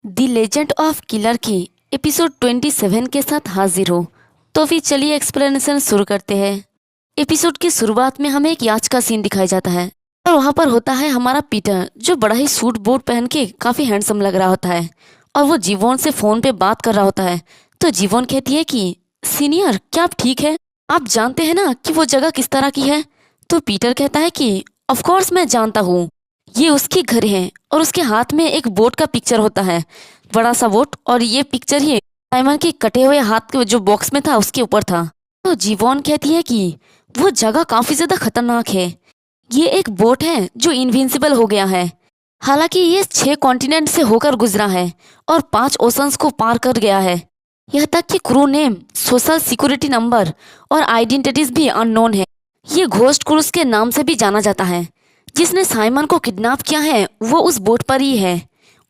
The legend of killer के episode 27 के साथ हाजिर हो। तो फिर चलिए एक्सप्लेनेशन शुरू करते हैं। एपिसोड की शुरुआत में हमें एक याच का सीन दिखाया जाता है और वहाँ पर होता है हमारा पीटर, जो बड़ा ही सूट बूट पहन के काफी हैंडसम लग रहा होता है और वो जीवोन से फोन पे बात कर रहा होता है। तो जीवोन कहती है कि सीनियर, क्या आप ठीक है? आप जानते हैं ना कि वो जगह किस तरह की है? तो पीटर कहता है कि ऑफ कोर्स मैं जानता हूँ, ये उसके घर है और उसके हाथ में एक बोट का पिक्चर होता है, बड़ा सा बोट, और ये पिक्चर ही साइमन के कटे हुए हाथ के जो बॉक्स में था उसके ऊपर था। तो जीवोन कहती है कि वो जगह काफी ज्यादा खतरनाक है, ये एक बोट है जो इनविंसिबल हो गया है। हालांकि ये 6 कॉन्टिनेंट से होकर गुजरा है और 5 ओशंस को पार कर गया है। यह तक कि crew name, social security number और आइडेंटिटीज भी अननोन है। ये घोस्ट क्रूज के नाम से भी जाना जाता है। जिसने साइमन को किडनैप किया है वो उस बोट पर ही है।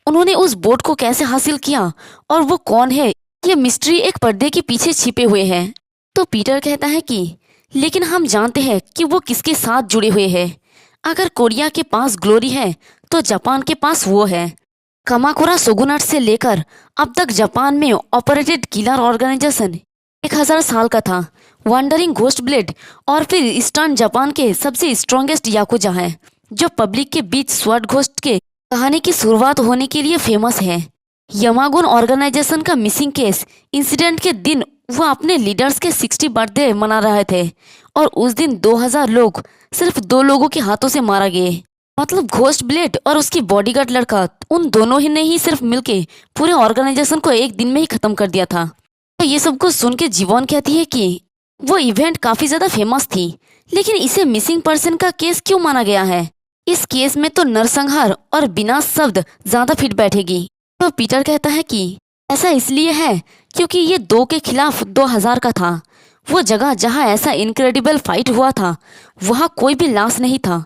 उन्होंने उस बोट को कैसे हासिल किया और वो कौन है, ये मिस्ट्री एक पर्दे के पीछे छिपे हुए है। तो पीटर कहता है कि लेकिन हम जानते हैं कि वो किसके साथ जुड़े हुए हैं। अगर कोरिया के पास ग्लोरी है तो जापान के पास वो है। कामाकुरा शोगुनाट से लेकर अब तक जापान में ऑपरेटेड किलर ऑर्गेनाइजेशन 1000 साल का था। वंडरिंग घोस्ट ब्लेड और फिर ईस्टर्न जापान के सबसे स्ट्रॉन्गेस्ट याकुजा है, जो पब्लिक के बीच स्वॉर्ड घोस्ट के कहानी की शुरुआत होने के लिए फेमस है। यमागुन ऑर्गेनाइजेशन का मिसिंग केस इंसिडेंट के दिन वो अपने लीडर्स के 60 बर्थडे मना रहे थे और उस दिन 2000 लोग सिर्फ 2 लोगों के हाथों से मारा गए। मतलब घोस्ट ब्लेड और उसकी बॉडीगार्ड लड़का, उन दोनों ही ने ही सिर्फ मिलके पूरे ऑर्गेनाइजेशन को एक दिन में ही खत्म कर दिया था। तो ये सब कुछ सुन के जीवोन कहती है कि वो इवेंट काफी ज्यादा फेमस थी, लेकिन इसे मिसिंग पर्सन का केस क्यों माना गया है? इस केस में तो नरसंहार और विनाश शब्द ज्यादा फिट बैठेगी। तो पीटर कहता है कि ऐसा इसलिए है क्योंकि ये 2 के खिलाफ 2000 का था। वो जगह जहाँ ऐसा इनक्रेडिबल फाइट हुआ था वहाँ कोई भी लाश नहीं था।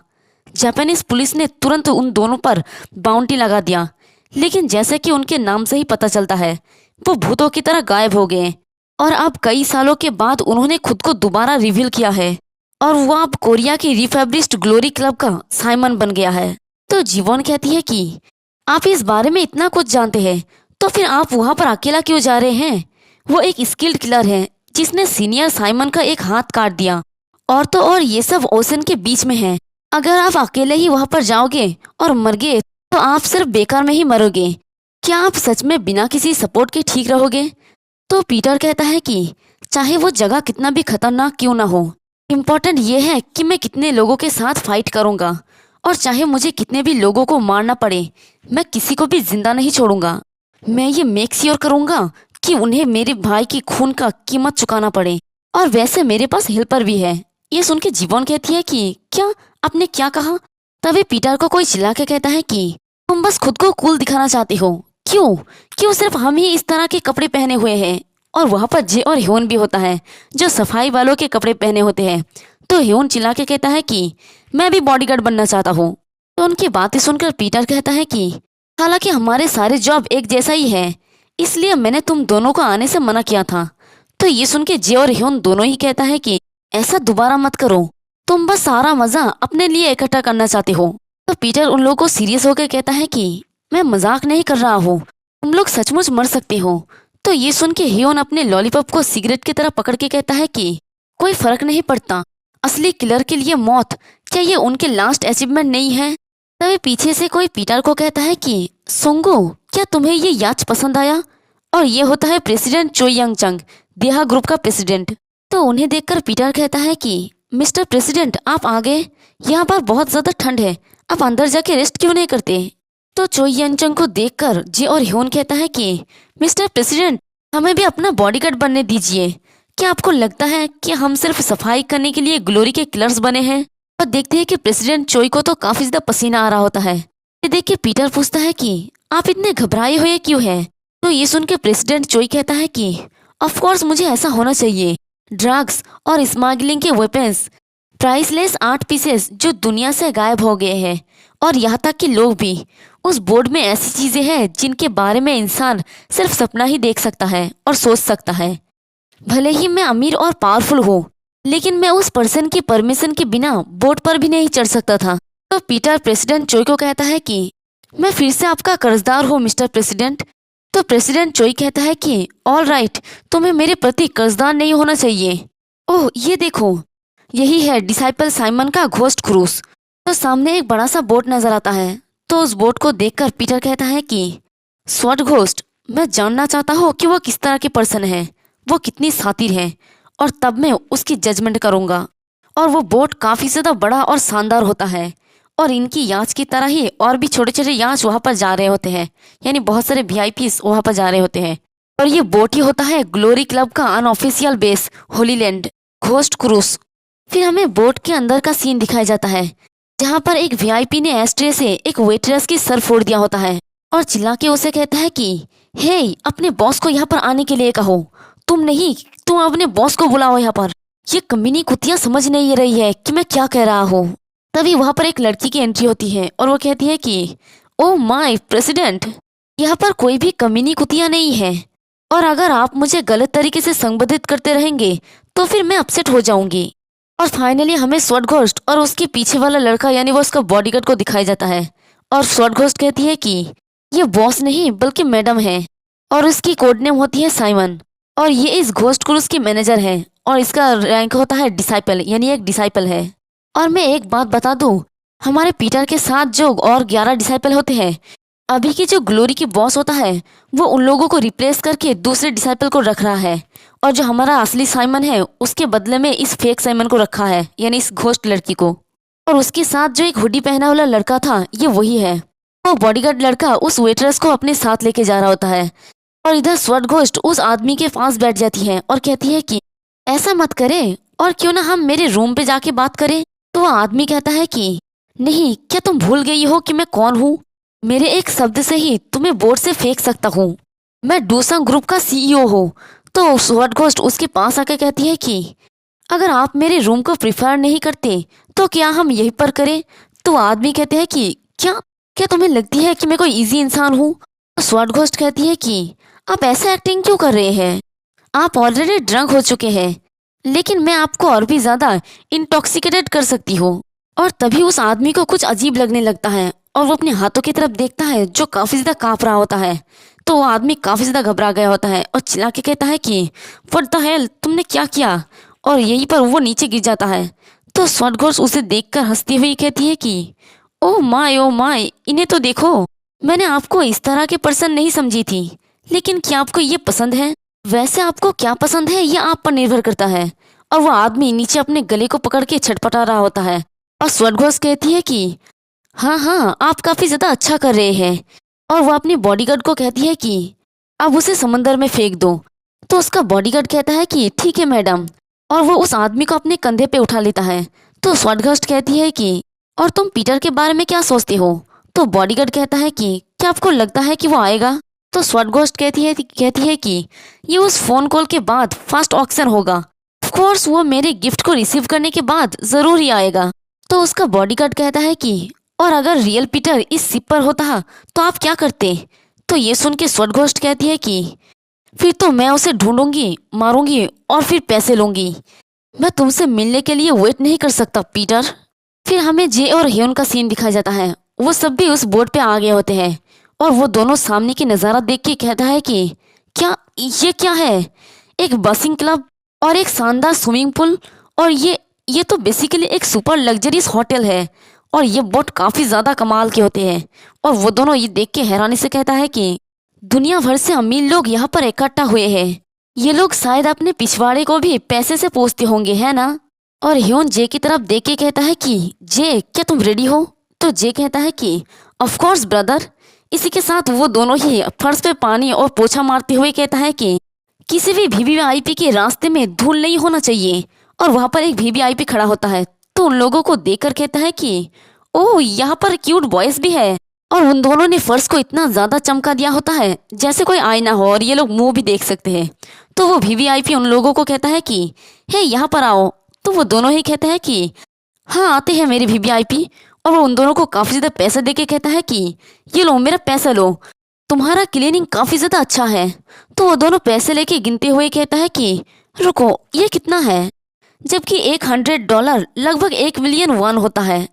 जापानीज पुलिस ने तुरंत उन दोनों पर बाउंटी लगा दिया, लेकिन जैसे कि उनके नाम से ही पता चलता है वो भूतों की तरह गायब हो गए और अब कई सालों के बाद उन्होंने खुद को दोबारा रिवील किया है और वो अब कोरिया की रिफैब्रिस्ड ग्लोरी क्लब का साइमन बन गया है। तो जीवोन कहती है कि आप इस बारे में इतना कुछ जानते हैं तो फिर आप वहाँ पर अकेला क्यों जा रहे हैं? वो एक स्किल्ड किलर है जिसने सीनियर साइमन का एक हाथ काट दिया, और तो और ये सब ओशन के बीच में है। अगर आप अकेले ही वहाँ पर जाओगे और मर गए तो आप सिर्फ बेकार में ही मरोगे। क्या आप सच में बिना किसी सपोर्ट के ठीक रहोगे? तो पीटर कहता है कि चाहे वो जगह कितना भी खतरनाक क्यों ना हो, इम्पोर्टेंट ये है कि मैं कितने लोगों के साथ फाइट करूंगा, और चाहे मुझे कितने भी लोगों को मारना पड़े मैं किसी को भी जिंदा नहीं छोड़ूंगा। मैं ये मेक श्योर करूंगा कि उन्हें मेरे भाई की खून का कीमत चुकाना पड़े, और वैसे मेरे पास हेल्पर भी है। ये सुन के जीवोन कहती है कि क्या आपने क्या कहा? तभी पीटर को कोई चिल्ला के कहता है कि तुम बस खुद को कूल दिखाना चाहते हो। क्यों क्यों सिर्फ हम ही इस तरह के कपड़े पहने हुए हैं? और वहाँ पर जे और ह्योन भी होता है जो सफाई वालों के कपड़े पहने होते हैं। तो ह्योन चिल्ला के कहता है कि मैं भी बॉडीगार्ड बनना चाहता हूँ। तो उनकी बातें सुनकर पीटर कहता है कि हालांकि हमारे सारे जॉब एक जैसा ही है, इसलिए मैंने तुम दोनों को आने से मना किया था। तो ये सुन के जे और ह्योन दोनों ही कहता है कि ऐसा दोबारा मत करो, तुम बस सारा मजा अपने लिए इकट्ठा करना चाहते हो। तो पीटर उन लोगों को सीरियस होकर कहता है कि मैं मजाक नहीं कर रहा हूँ, तुम लोग सचमुच मर सकते हो। तो ये सुन के ह्योन अपने लॉलीपॉप को सिगरेट की तरह पकड़ के कहता है कि कोई फर्क नहीं पड़ता, असली किलर के लिए मौत क्या ये उनके लास्ट अचीवमेंट नहीं है? तभी पीछे से कोई पीटर को कहता है कि सोंगो, क्या तुम्हें ये याच पसंद आया? और ये होता है प्रेसिडेंट चो यंग चंग, देहा ग्रुप का प्रेसिडेंट। तो उन्हें देखकर पीटर कहता है कि मिस्टर प्रेसिडेंट, आप आ गए। यहाँ पर बहुत ज्यादा ठंड है, आप अंदर जाके रेस्ट क्यों नहीं करते? तो चो यंचंग को देखकर जे और ह्योन कहता है कि मिस्टर प्रेसिडेंट, हमें भी अपना बॉडीगार्ड बनने दीजिए। क्या आपको लगता है कि हम सिर्फ सफाई करने के लिए ग्लोरी के किलर्स बने हैं? और देखते हैं कि प्रेसिडेंट चोई को तो काफी ज्यादा पसीना आ रहा होता है। ये देख के पीटर पूछता है कि आप इतने घबराए हुए क्यों हैं? तो ये सुन के प्रेसिडेंट चोई कहता है कि ऑफ कोर्स मुझे ऐसा होना चाहिए। ड्रग्स और स्मगलिंग के वेपन्स, प्राइसलेस आर्ट पीसेस जो दुनिया से गायब हो गए हैं, और यहाँ तक कि लोग भी। उस बोर्ड में ऐसी चीजें हैं जिनके बारे में इंसान सिर्फ सपना ही देख सकता है और सोच सकता है। भले ही मैं अमीर और पावरफुल हूँ, लेकिन मैं उस पर्सन की परमिशन के बिना बोर्ड पर भी नहीं चढ़ सकता था। तो पीटर प्रेसिडेंट चोई को कहता है कि मैं फिर से आपका कर्जदार हूँ मिस्टर प्रेसिडेंट। तो प्रेसिडेंट चोई कहता है कि ऑल राइट, तुम्हें मेरे प्रति कर्जदार नहीं होना चाहिए। ओह ये देखो, यही है डिसाइपल साइमन का घोस्ट क्रूज। तो सामने एक बड़ा सा बोट नजर आता है। तो उस बोट को देखकर पीटर कहता है कि स्वॉट घोस्ट, मैं जानना चाहता हूँ कि वो किस तरह की पर्सन है, वो कितनी शातिर है, और तब मैं उसकी जजमेंट करूंगा। और वो बोट काफी ज्यादा बड़ा और शानदार होता है, और इनकी याच की तरह ही और भी छोटे छोटे याच वहां पर जा रहे होते हैं, यानी बहुत सारे वीआईपीस वहां पर जा रहे होते हैं। और ये बोट ही होता है ग्लोरी क्लब का unofficial base Hollyland ghost cruise. फिर हमें बोट के अंदर का सीन दिखाया जाता है, जहाँ पर एक वीआईपी ने एस्ट्रे से एक वेटरेस की सर फोड़ दिया होता है और चिल्ला के उसे कहता है कि हे, अपने बॉस को यहाँ पर आने के लिए कहो, तुम नहीं, तुम अपने बॉस को बुलाओ यहाँ पर। ये कमीनी कुतिया समझ नहीं रही है कि मैं क्या कह रहा हूँ। तभी वहाँ पर एक लड़की की एंट्री होती है और वो कहती है कि ओ माय प्रेसिडेंट, यहाँ पर कोई भी कमीनी कुतिया नहीं है, और अगर आप मुझे गलत तरीके से संबोधित करते रहेंगे तो फिर मैं अपसेट हो जाऊंगी। और फाइनली हमें स्वॉट घोस्ट और उसके पीछे वाला लड़का यानी वो उसका बॉडीगार्ड को दिखाया जाता है। और स्वॉट घोस्ट कहती है कि ये बॉस नहीं बल्कि मैडम है, और उसकी कोड नेम होती है साइमन, और ये इस घोस्ट क्रूज की मैनेजर है, और इसका रैंक होता है डिसाइपल, यानी एक डिसाइपल है। और मैं एक बात बता दूं, हमारे पीटर के साथ जो और 11 डिसाइपल होते हैं, अभी की जो ग्लोरी की बॉस होता है वो उन लोगों को रिप्लेस करके दूसरे डिसाइपल को रख रहा है, और जो हमारा असली साइमन है उसके बदले में इस फेक साइमन को रखा है, यानी इस घोस्ट लड़की को। और उसके साथ जो एक हुडी पहना वाला लड़का था ये वही है। वो बॉडीगार्ड लड़का उस वेटरेस को अपने साथ लेके जा रहा होता है, और इधर स्वॉट घोस्ट उस आदमी के पास बैठ जाती है और कहती है कि ऐसा मत करे, और क्यों ना हम मेरे रूम पे जाके बात करें। तो वो आदमी कहता है कि नहीं, क्या तुम भूल गई हो कि मैं कौन हूँ? मेरे एक शब्द से ही तुम्हें बोर्ड से फेंक सकता हूँ। मैं डूसंग ग्रुप का सीईओ हूँ। तो स्वॉट घोस्ट उसके पास आकर कहती है कि अगर आप मेरे रूम को प्रिफर नहीं करते तो क्या हम यहीं पर करें? तो आदमी कहते हैं कि क्या क्या तुम्हें लगती है कि मैं कोई इजी इंसान हूँ? तो स्वॉट घोस्ट कहती है कि आप ऐसे एक्टिंग क्यों कर रहे हैं? आप ऑलरेडी ड्रंक हो चुके हैं, लेकिन मैं आपको और भी ज्यादा इंटॉक्सिकेटेड कर सकती हूँ। और तभी उस आदमी को कुछ अजीब लगने लगता है, और वो अपने हाथों की तरफ देखता है जो काफी ज्यादा कांप रहा होता है। तो वो आदमी काफी ज्यादा घबरा गया होता है और चिल्ला के कहता है कि व्हाट द हेल, तुमने क्या किया? और यहीं पर वो नीचे गिर जाता है। तो स्वॉट घोस्ट उसे देखकर हंसती हुई कहती है कि ओ माय, इन्हें तो देखो, मैंने आपको इस तरह के पर्सन नहीं समझी थी, लेकिन क्या आपको ये पसंद है? वैसे आपको क्या पसंद है ये आप पर निर्भर करता है। और वो आदमी नीचे अपने गले को पकड़ के छटपटा रहा होता है, और स्वॉट घोस्ट कहती है कि हाँ, आप काफी ज्यादा अच्छा कर रहे हैं। और वो अपनी बॉडीगार्ड को कहती है कि अब उसे समंदर में फेंक दो। तो उसका बॉडीगार्ड कहता है कि ठीक है मैडम, और वो उस आदमी को अपने कंधे पे उठा लेता है। तो स्वॉट घोस्ट कहती है कि और तुम पीटर के बारे में क्या सोचते हो? तो बॉडीगार्ड कहता है कि क्या आपको लगता है कि वो आएगा? तो स्वॉट घोस्ट कहती है कि ये उस फोन कॉल के बाद फर्स्ट ऑक्शन होगा, ऑफ कोर्स वो मेरे गिफ्ट को रिसीव करने के बाद जरूर ही आएगा। तो उसका बॉडीगार्ड कहता है कि और अगर रियल पीटर इस शिप पर होता तो आप क्या करते? तो ये सुन के स्वॉट घोस्ट कहती है कि फिर तो मैं उसे ढूंढूंगी, मारूंगी और फिर पैसे लूंगी। मैं तुमसे मिलने के लिए वेट नहीं कर सकता पीटर। फिर हमें जे और हेवन का सीन दिखाया जाता है। वो सब भी उस बोट पे आ गए होते हैं, और वो दोनों सामने की नज़ारा देख के कहता है कि ये क्या है? एक बसिंग क्लब और एक शानदार स्विमिंग पूल, और ये तो बेसिकली एक सुपर लग्जरियस होटल है, और ये बोट काफी ज्यादा कमाल के होते हैं। और वो दोनों ये देख के हैरानी से कहता है कि दुनिया भर से अमीर लोग यहाँ पर इकट्ठा हुए हैं, ये लोग शायद अपने पिछवाड़े को भी पैसे से पूछते होंगे, है ना? और ह्योन जे की तरफ देख के कहता है कि जे, क्या तुम रेडी हो? तो जे कहता है कि ऑफ कोर्स ब्रदर। इसी के साथ वो दोनों ही फर्श पे पानी और पोछा मारते हुए कहता है कि किसी भी वीवीआईपी के रास्ते में धूल नहीं होना चाहिए। और वहाँ पर एक वीवीआईपी खड़ा होता है, तो उन लोगों को देखकर कहता है कि ओह, यहाँ पर क्यूट बॉयज भी है। और उन दोनों ने फर्श को इतना ज्यादा चमका दिया होता है जैसे कोई आईना हो, और ये लोग मुंह भी देख सकते हैं। तो वो वीवीआईपी उन लोगों को कहता है कि हे, यहाँ पर आओ। तो वो दोनों ही कहते हैं कि हाँ, आते हैं मेरे वीवीआईपी। और वो उन दोनों को काफी ज्यादा पैसे देके कहता है कि ये लो, मेरा पैसा लो, तुम्हारा क्लीनिंग काफी ज्यादा अच्छा है। तो वो दोनों पैसे लेके गिनते हुए कहता है कि रुको, ये कितना है? जबकि $100 लगभग 1 मिलियन होता है।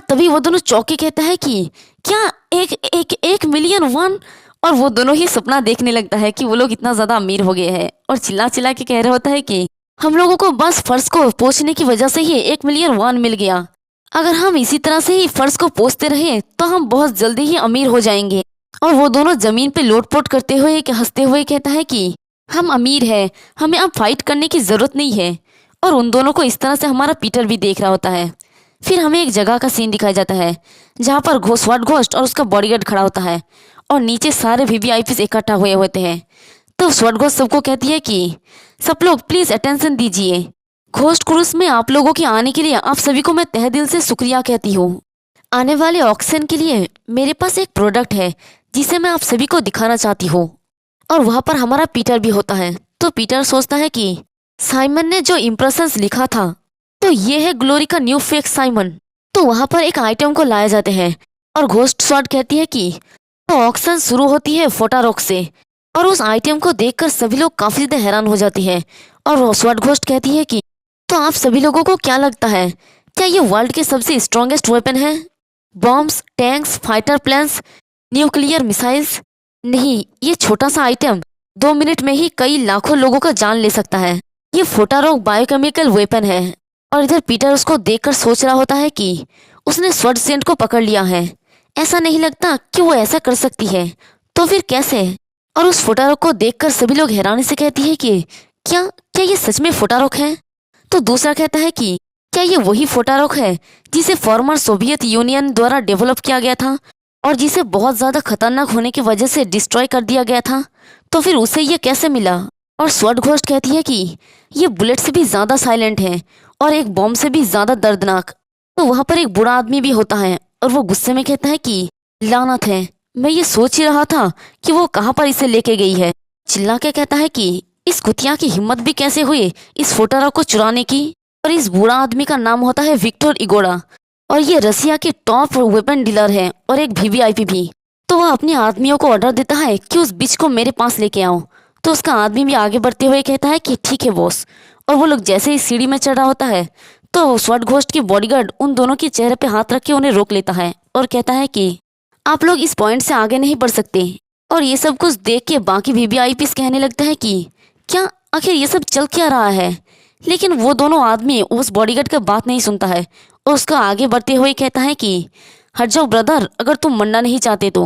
तभी वो दोनों चौंक के कहता है कि क्या 1 मिलियन? और वो दोनों ही सपना देखने लगता है कि वो लोग इतना ज्यादा अमीर हो गए हैं और चिल्ला चिल्ला के कह रहा होता है कि हम लोगों को बस फर्श को पोंछने की वजह से ही 1 मिलियन वॉन मिल गया। अगर हम इसी तरह से ही फर्श को पोंछते रहे तो हम बहुत जल्दी ही अमीर हो जाएंगे। और वो दोनों जमीन पे लोटपोट करते हुए हंसते हुए कहता है कि हम अमीर हैं, हमें अब फाइट करने की जरूरत नहीं है। और उन दोनों को इस तरह से हमारा पीटर भी देख रहा होता है। फिर हमें एक जगह का सीन दिखाया जाता है जहाँ पर स्वॉर्ड घोस्ट और उसका बॉडीगार्ड खड़ा होता है और नीचे सारे वीवीआईपीस इकट्ठा हुए होते हैं। तो स्वॉर्ड घोस्ट सबको कहती है कि सब लोग प्लीज अटेंशन दीजिए, घोस्ट क्रूज में आप लोगों के आने के लिए आप सभी को मैं तहे दिल से शुक्रिया कहती हूँ। आने वाले ऑक्शन के लिए मेरे पास एक प्रोडक्ट है जिसे मैं आप सभी को दिखाना चाहती हूँ। और वहाँ पर हमारा पीटर भी होता है। तो पीटर सोचता है कि साइमन ने जो इम्प्रेशंस लिखा था तो ये है ग्लोरी का न्यू फेक साइमन। तो वहाँ पर एक आइटम को लाए जाते हैं और घोस्ट स्वॉर्ड कहती है कि तो ऑक्शन शुरू होती है फोटारोक से। और उस आइटम को देखकर सभी लोग काफी ज्यादा हैरान हो जाती है। और स्वॉर्ड घोस्ट कहती है कि तो आप सभी लोगों को क्या लगता है, क्या ये वर्ल्ड के सबसे स्ट्रॉन्गेस्ट वेपन है? Bombs, tanks, fighter planes, nuclear missiles? नहीं, ये छोटा सा आइटम 2 मिनट में ही कई लाखों लोगों का जान ले सकता है। ये फोटारोक बायोकेमिकल वेपन है। और इधर पीटर उसको देखकर सोच रहा होता है कि उसने स्वॉर्ड सेंट को पकड़ लिया है। ऐसा नहीं लगता कि वो ऐसा कर सकती है, तो फिर कैसे? और उस फोटारोक को देखकर सभी लोग हैरानी से कहती है कि क्या क्या ये सच में फोटारोक है? तो दूसरा कहता है कि क्या ये वही फोटारोक है जिसे फॉर्मर सोवियत यूनियन द्वारा डेवलप किया गया था और जिसे बहुत ज्यादा खतरनाक होने की वजह से डिस्ट्रॉय कर दिया गया था? तो फिर उसे ये कैसे मिला? और स्वॉर्ड घोस्ट कहती है कि ये बुलेट से भी ज्यादा साइलेंट है और एक बॉम्ब से भी ज्यादा दर्दनाक। तो वहां पर एक बुरा आदमी भी होता है और वो गुस्से में कहता है कि लानत है, मैं ये सोच ही रहा था कि वो कहाँ पर इसे लेके गई है। चिल्ला के कहता है कि इस कुतिया की हिम्मत भी कैसे हुई इस फोटारोक को चुराने की। और इस बुरा आदमी का नाम होता है विक्टर इगोड़ा और ये रसिया के टॉप वेपन डीलर है और एक वीवीआईपी भी। तो वह अपने आदमियों को ऑर्डर देता है कि उस बिच को मेरे पास लेके आओ। तो उसका आदमी भी आगे बढ़ते हुए कहता है कि ठीक है बॉस। और वो लोग जैसे ही सीढ़ी में चढ़ रहा होता है तो स्वॉर्ड घोस्ट की बॉडीगार्ड उन दोनों के चेहरे पे हाथ रख के उन्हें रोक लेता है और कहता है कि आप लोग इस पॉइंट से आगे नहीं बढ़ सकते। और ये सब कुछ देख के बाकी वीवीआईपीस कहने लगता है कि क्या आखिर ये सब चल क्या रहा है? लेकिन वो दोनों आदमी उस बॉडीगार्ड का बात नहीं सुनता है और उसका आगे बढ़ते हुए कहता है कि हट जाओ ब्रदर, अगर तुम मरना नहीं चाहते तो।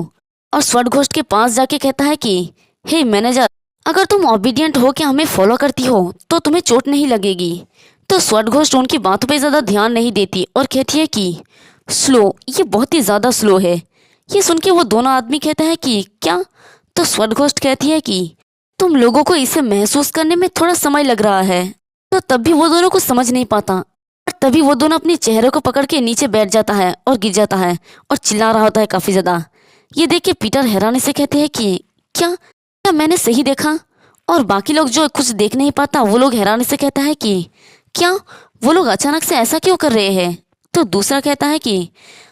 और स्वॉर्ड घोस्ट के पास जाके कहता है कि हे मैनेजर, अगर तुम ओबीडियंट हो के हमें फॉलो करती हो तो तुम्हें चोट नहीं लगेगी। तो स्वॉर्ड घोस्ट उनकी बातों पे ज्यादा ध्यान नहीं देती और कहती है कि स्लो, ये बहुत ही ज्यादा स्लो है। ये सुन के वो दोनों आदमी कहता है कि क्या? तो स्वॉर्ड घोस्ट कहती है कि तुम लोगों को इसे महसूस करने में थोड़ा समय लग रहा है। तो तब भी वो दोनों को समझ नहीं पाता और तभी वो दोनों अपने चेहरे को पकड़ के नीचे बैठ जाता है और गिर जाता है और चिल्ला रहा होता है काफी ज्यादा। ये देख के पीटर हैरानी से कहते हैं कि क्या क्या मैंने सही देखा? और बाकी लोग जो कुछ देख नहीं पाता वो लोग हैरानी से कहता है कि क्या वो लोग अचानक से ऐसा क्यों कर रहे हैं? तो दूसरा कहता है कि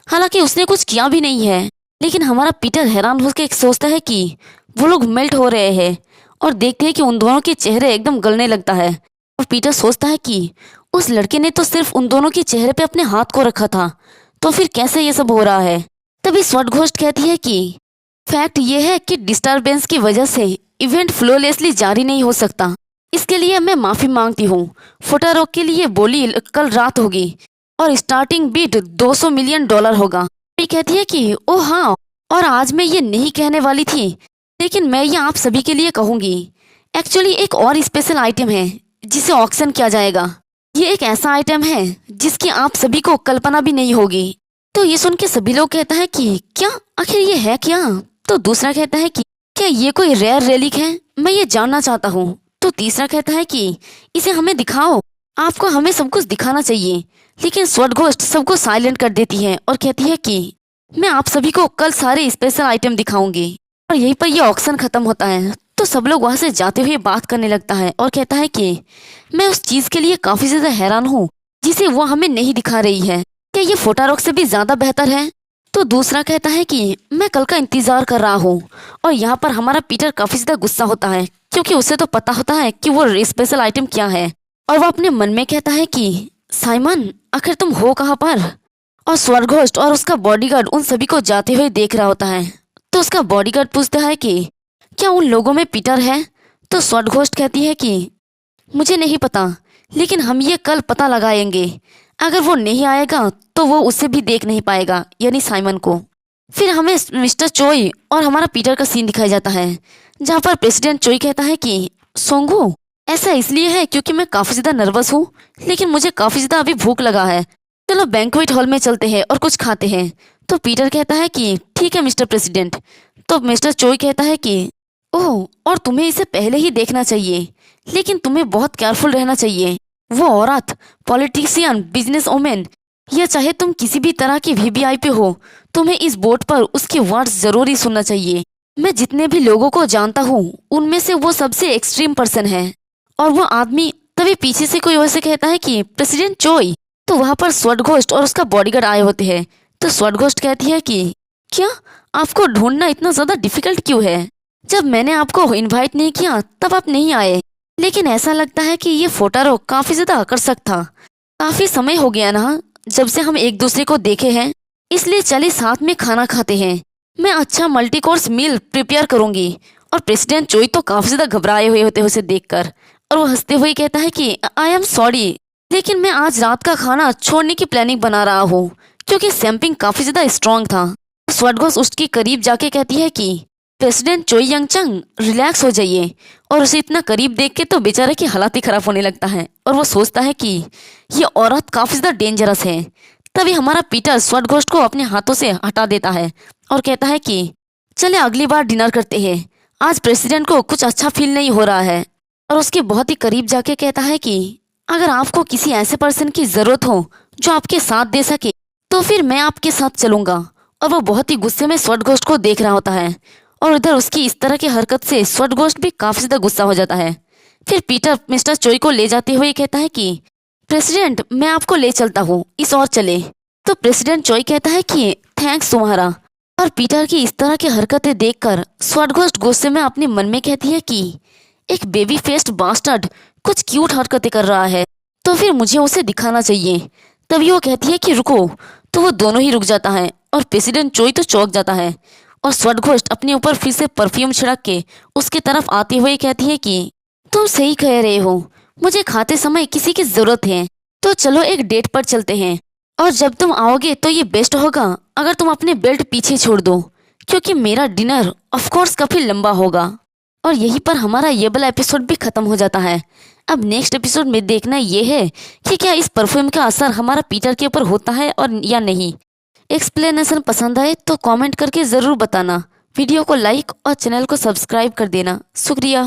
हालांकि उसने कुछ किया भी नहीं है। लेकिन हमारा पीटर हैरान होकर सोचता है कि वो लोग मेल्ट हो रहे हैं और देखते हैं कि उन दोनों के चेहरे एकदम गलने लगता है। और पीटर सोचता है कि उस लड़के ने तो सिर्फ उन दोनों के चेहरे पे अपने हाथ को रखा था, तो फिर कैसे ये सब हो रहा है? तभी स्वॉर्ड घोस्ट कहती है कि फैक्ट ये है कि डिस्टरबेंस की वजह से इवेंट फ्लोलेसली जारी नहीं हो सकता। इसके लिए मैं माफी मांगती हूँ। फोटारोक के लिए बोली कल रात होगी और स्टार्टिंग बीट $200 मिलियन होगा। मैं कहती है कि ओ हाँ, और आज मैं ये नहीं कहने वाली थी लेकिन मैं ये आप सभी के लिए कहूंगी। एक्चुअली एक और स्पेशल आइटम है जिसे ऑक्शन किया जाएगा। ये एक ऐसा आइटम है जिसकी आप सभी को कल्पना भी नहीं होगी। तो ये सुन के सभी लोग कहता है कि क्या आखिर ये है क्या? तो दूसरा कहता है कि क्या ये कोई रेयर रेलिक है? मैं ये जानना चाहता हूँ। तो तीसरा कहता है कि इसे हमें दिखाओ, आपको हमें सब कुछ दिखाना चाहिए। लेकिन स्वॉर्ड घोस्ट सबको साइलेंट कर देती है और कहती है कि मैं आप सभी को कल सारे स्पेशल आइटम दिखाऊंगी। और यहीं पर यह ऑक्शन खत्म होता है। तो सब लोग वहां से जाते हुए बात करने लगता है और कहता है कि मैं उस चीज के लिए काफी ज्यादा हैरान हूँ जिसे वो हमें नहीं दिखा रही है। क्या ये फोटारोक से भी ज्यादा बेहतर है? तो दूसरा कहता है कि मैं कल का इंतजार कर रहा हूँ। और यहाँ पर हमारा पीटर काफी ज्यादा गुस्सा होता है क्योंकि उसे तो पता होता है कि वो स्पेशल आइटम क्या है। और वो अपने मन में कहता है कि साइमन, आखिर तुम हो कहाँ पर? और स्वॉर्ड घोस्ट और उसका बॉडीगार्ड उन सभी को जाते हुए देख रहा होता है। तो उसका बॉडीगार्ड पूछता है कि क्या उन लोगों में पीटर है? तो स्वॉट घोस्ट कहती है कि मुझे नहीं पता, लेकिन हम ये कल पता लगाएंगे। अगर वो नहीं आएगा तो वो उसे भी देख नहीं पाएगा, यानी साइमन को। फिर हमें मिस्टर चोई और हमारा पीटर का सीन दिखाया जाता है, जहाँ पर प्रेसिडेंट चोई कहता है कि सोंगू, ऐसा इसलिए है क्योंकि मैं काफ़ी ज़्यादा नर्वस हूँ, लेकिन मुझे काफ़ी ज़्यादा अभी भूख लगा है। चलो बैंक्वेट हॉल में चलते हैं और कुछ खाते हैं। तो पीटर कहता है कि ठीक है मिस्टर प्रेसिडेंट। तो मिस्टर चोई कहता है कि ओह, और तुम्हें इसे पहले ही देखना चाहिए, लेकिन तुम्हें बहुत केयरफुल रहना चाहिए। वो औरत, पॉलिटिशियन, बिजनेस वोमेन, या चाहे तुम किसी भी तरह की वीवीआईपी हो, तुम्हें इस बोर्ड पर उसके वर्ड्स जरूर ही सुनना चाहिए। मैं जितने भी लोगों को जानता हूँ उनमें से वो सबसे एक्सट्रीम पर्सन है। और वो आदमी, तभी पीछे से कोई वैसे कहता है कि प्रेसिडेंट चोई। तो वहाँ पर स्वॉट घोस्ट और उसका बॉडीगार्ड आए होते हैं। तो स्वॉट घोस्ट कहती है कि क्या आपको ढूंढना इतना ज्यादा डिफिकल्ट क्यों है? जब मैंने आपको इनवाइट नहीं किया तब आप नहीं आए, लेकिन ऐसा लगता है कि ये फोटो काफी ज्यादा आकर्षक था। काफी समय हो गया ना जब से हम एक दूसरे को देखे हैं, इसलिए चलिए साथ में खाना खाते हैं। मैं अच्छा मल्टी कोर्स मील प्रिपेयर करूंगी। और प्रेसिडेंट चोई तो काफी ज्यादा घबराए हुए होते हैं उसे देखकर, और वो हंसते हुए कहता है कि आई एम सॉरी, लेकिन मैं आज रात का खाना छोड़ने की प्लानिंग बना रहा हूँ क्योंकि सैम्पिंग काफी ज्यादा स्ट्रांग था। स्वॉटगोस उसके करीब जाके कहती है कि प्रेसिडेंट चोई यंगचंग, रिलैक्स हो जाइए। और उसे इतना करीब देख के तो बेचारे की हालत ही खराब होने लगता है, और वो सोचता है कि ये औरत काफी ज्यादा डेंजरस है। तभी हमारा पीटर स्वॉट घोस्ट को अपने हाथों से हटा देता है और कहता है कि चले अगली बार डिनर करते हैं, आज प्रेसिडेंट को कुछ अच्छा फील नहीं हो रहा है। और उसके बहुत ही करीब जाके कहता है कि अगर आपको किसी ऐसे पर्सन की जरूरत हो जो आपके साथ दे सके तो फिर मैं आपके साथ चलूंगा। और वो बहुत ही गुस्से में स्वॉट घोस्ट को देख रहा होता है, और इधर उसकी इस तरह की हरकत से स्वॉट घोस्ट भी काफी ज्यादा गुस्सा हो जाता है। फिर पीटर मिस्टर चोई को ले जाते हुए कहता है कि प्रेसिडेंट, मैं आपको ले चलता हूँ, इस और चले। तो प्रेसिडेंट चोई कहता है कि थैंक्स तुम्हारा। और पीटर की इस तरह की हरकतें देखकर स्वॉट घोस्ट गुस्से में अपने मन में कहती है कि एक बेबी फेस्ड बास्टर्ड कुछ क्यूट हरकतें कर रहा है, तो फिर मुझे उसे दिखाना चाहिए। तभी वो कहती है कि रुको। तो वो दोनों ही रुक जाता है, और प्रेसिडेंट चोई तो चौंक जाता है। और स्वॉट घोस्ट अपने ऊपर फिर से परफ्यूम छिड़क के उसके तरफ आते हुए कहती है कि तुम सही कह रहे हो, मुझे खाते समय किसी की जरूरत है, तो चलो एक डेट पर चलते हैं। और जब तुम आओगे तो ये बेस्ट होगा अगर तुम अपने बेल्ट पीछे छोड़ दो, क्योंकि मेरा डिनर ऑफ कोर्स काफी लंबा होगा। और यहीं पर हमारा ये वाला एपिसोड भी खत्म हो जाता है। अब नेक्स्ट एपिसोड में देखना ये है कि क्या इस परफ्यूम का असर हमारा पीटर के ऊपर होता है और या नहीं। एक्सप्लेनेशन पसंद आए तो कमेंट करके ज़रूर बताना। वीडियो को लाइक और चैनल को सब्सक्राइब कर देना। शुक्रिया।